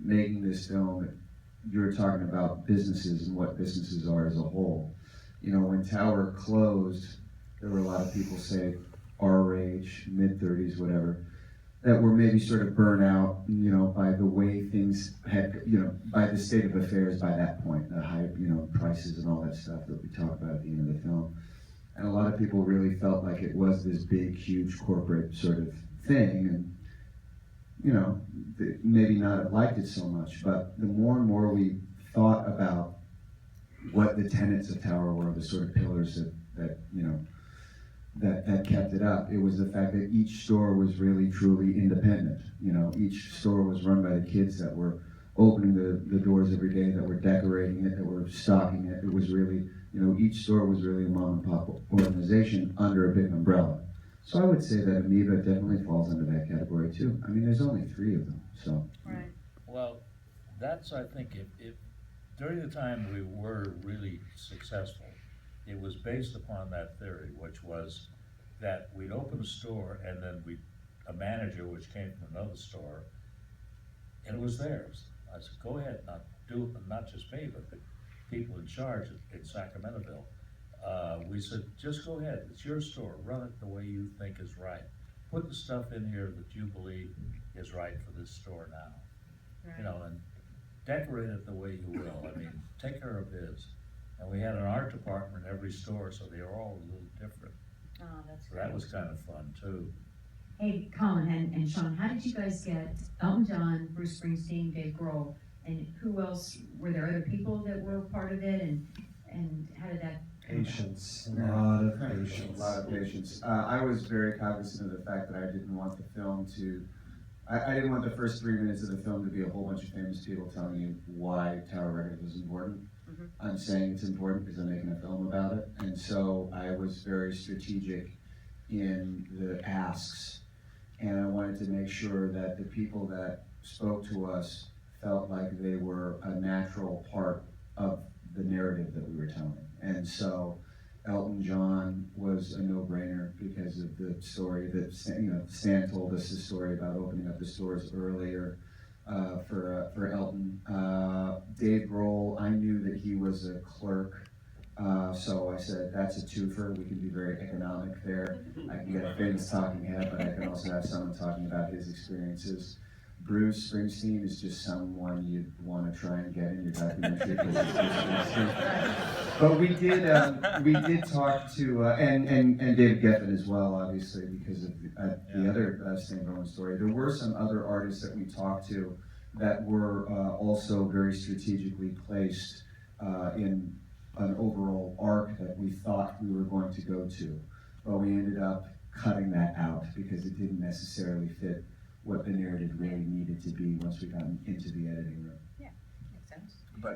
making this film, you were talking about businesses and what businesses are as a whole. You know, when Tower closed, there were a lot of people, say, our age, mid-30s, whatever, that were maybe sort of burnt out, you know, by the way things had, you know, by the state of affairs by that point, the high, you know, prices and all that stuff that we talk about at the end of the film. And a lot of people really felt like it was this big, huge corporate sort of thing, and, you know, maybe not have liked it so much, but the more and more we thought about what the tenets of Tower were, the sort of pillars that you know, that kept it up, it was the fact that each store was really, truly independent. You know, each store was run by the kids that were opening the doors every day, that were decorating it, that were stocking it. It was really, you know, each store was really a mom and pop organization under a big umbrella. So I would say that Amoeba definitely falls under that category too. I mean, there's only 3 of them, so. Right. Well, that's, I think, if during the time we were really successful, it was based upon that theory, which was that we'd open a store and then a manager, which came from another store, and it was theirs. I said, go ahead, not just me, but the people in charge in Sacramentaville. We said, just go ahead, it's your store, run it the way you think is right. Put the stuff in here that you believe is right for this store now. Right. You know, and decorate it the way you will. I mean, take care of biz. And we had an art department in every store, so they were all a little different. Oh, that's So great. that was kind of fun too. Hey, Colin and Sean, how did you guys get Elton John, Bruce Springsteen, Dave Grohl, and who else? Were there other people that were part of it, and how did that come about? Patience, a lot of patience. A lot of patience. I was very cognizant of the fact that I didn't want the film to, I didn't want the first 3 minutes of the film to be a whole bunch of famous people telling you why Tower Records was important. Mhm. I'm saying it's important because I'm making a film about it. And so I was very strategic in the asks. And I wanted to make sure that the people that spoke to us felt like they were a natural part of the narrative that we were telling. And so Elton John was a no-brainer because of the story that Stan told us the story about opening up the stores earlier for Elton. Dave Grohl, I knew that he was a clerk, so I said that's a twofer. We can be very economic there. I can get a famous talking head, but I can also have someone talking about his experiences. Bruce Springsteen is just someone you'd want to try and get in your documentary. But we did talk to, and David Geffen as well, obviously, because of the other Stan Rowan story. There were some other artists that we talked to that were also very strategically placed in an overall arc that we thought we were going to go to. But we ended up cutting that out because it didn't necessarily fit what the narrative really needed to be once we got into the editing room. Yeah, makes sense. But